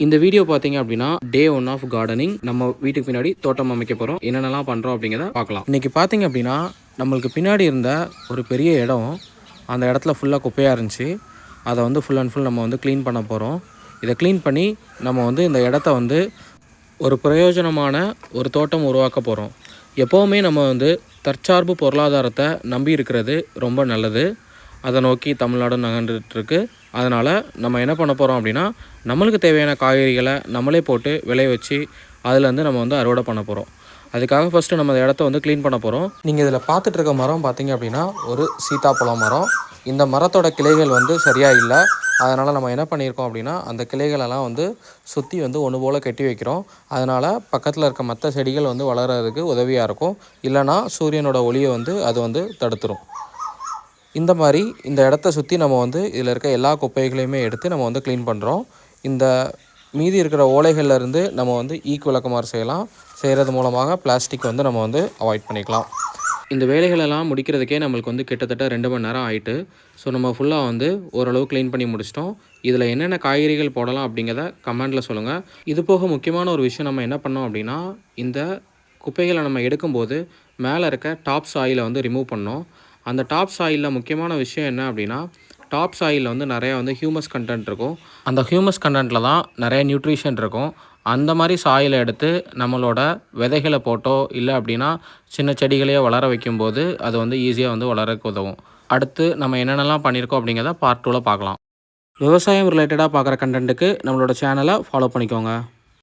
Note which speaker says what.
Speaker 1: இந்த வீடியோ பார்த்தீங்க அப்படின்னா டே 1 ஆஃப் கார்டனிங். நம்ம வீட்டுக்கு பின்னாடி தோட்டம் அமைக்க போகிறோம். என்னென்னலாம் பண்ணுறோம் அப்படிங்கிறத பார்க்கலாம். இன்றைக்கி பார்த்தீங்க அப்படின்னா நம்மளுக்கு பின்னாடி இருந்த ஒரு பெரிய இடம், அந்த இடத்துல ஃபுல்லாக குப்பையாக இருந்துச்சு. அதை வந்து ஃபுல் அண்ட் ஃபுல் நம்ம வந்து க்ளீன் பண்ண போகிறோம். இதை க்ளீன் பண்ணி நம்ம வந்து இந்த இடத்த வந்து ஒரு பிரயோஜனமான ஒரு தோட்டம் உருவாக்க போகிறோம். எப்போவுமே நம்ம வந்து தற்சார்பு பொருளாதாரத்தை நம்பி இருக்கிறது ரொம்ப நல்லது. அதை நோக்கி தமிழ்நாடு நகர்ந்துட்டுருக்கு. அதனால் நம்ம என்ன பண்ண போகிறோம் அப்படின்னா, நம்மளுக்கு தேவையான காய்கறிகளை நம்மளே போட்டு விளைய வச்சு அதுலேருந்து நம்ம வந்து அறுவடை பண்ண போகிறோம். அதுக்காக ஃபஸ்ட்டு நம்ம இடத்த வந்து க்ளீன் பண்ண போகிறோம். நீங்கள் இதில் பார்த்துட்டு இருக்க மரம் பார்த்தீங்க அப்படின்னா ஒரு சீத்தாப்பழம் மரம். இந்த மரத்தோட கிளைகள் வந்து சரியாக இல்லை. அதனால் நம்ம என்ன பண்ணியிருக்கோம் அப்படின்னா, அந்த கிளைகளெல்லாம் வந்து சுற்றி வந்து ஒன்று போல் கட்டி வைக்கிறோம். அதனால் பக்கத்தில் இருக்க மற்ற செடிகள் வந்து வளர்கிறதுக்கு உதவியாக இருக்கும். இல்லைனா சூரியனோட ஒளியை வந்து அது வந்து தடுத்துரும். இந்த மாதிரி இந்த இடத்த சுற்றி நம்ம வந்து இதில் இருக்க எல்லா குப்பைகளையுமே எடுத்து நம்ம வந்து க்ளீன் பண்ணுறோம். இந்த மீதி இருக்கிற ஓலைகள்லேருந்து நம்ம வந்து விளக்குமாறு செய்கிறது மூலமாக பிளாஸ்டிக் வந்து நம்ம வந்து அவாய்ட் பண்ணிக்கலாம். இந்த வேலைகளெல்லாம் முடிக்கிறதுக்கே நம்மளுக்கு வந்து கிட்டத்தட்ட 2 மணி நேரம் ஆகிட்டு. ஸோ நம்ம ஃபுல்லாக வந்து ஓரளவு க்ளீன் பண்ணி முடிச்சிட்டோம். இதில் என்னென்ன காய்கறிகள் போடலாம் அப்படிங்கிறத கமெண்டில் சொல்லுங்கள். இது போக முக்கியமான ஒரு விஷயம் நம்ம என்ன பண்ணோம் அப்படின்னா, இந்த குப்பைகளை நம்ம எடுக்கும்போது மேலே இருக்க டாப் சாயிலை வந்து ரிமூவ் பண்ணோம். அந்த டாப் சாயிலில் முக்கியமான விஷயம் என்ன அப்படின்னா, டாப் சாயிலில் வந்து நிறையா வந்து ஹியூமஸ் கண்டென்ட் இருக்கும். அந்த ஹியூமஸ் கண்டென்ட்டில் தான் நிறைய நியூட்ரிஷன் இருக்கும். அந்த மாதிரி சாயிலை எடுத்து நம்மளோட விதைகளை போட்டோ இல்லை அப்படின்னா சின்ன செடிகளையோ வளர வைக்கும்போது அது வந்து ஈஸியாக வந்து வளரக்கு உதவும். அடுத்து நம்ம என்னென்னலாம் பண்ணியிருக்கோம் அப்படிங்கிறத பார்ட் 2ல் பார்க்கலாம். விவசாயம் ரிலேட்டடாக பார்க்குற கண்டென்ட்டுக்கு நம்மளோட சேனலை ஃபாலோ பண்ணிக்கோங்க.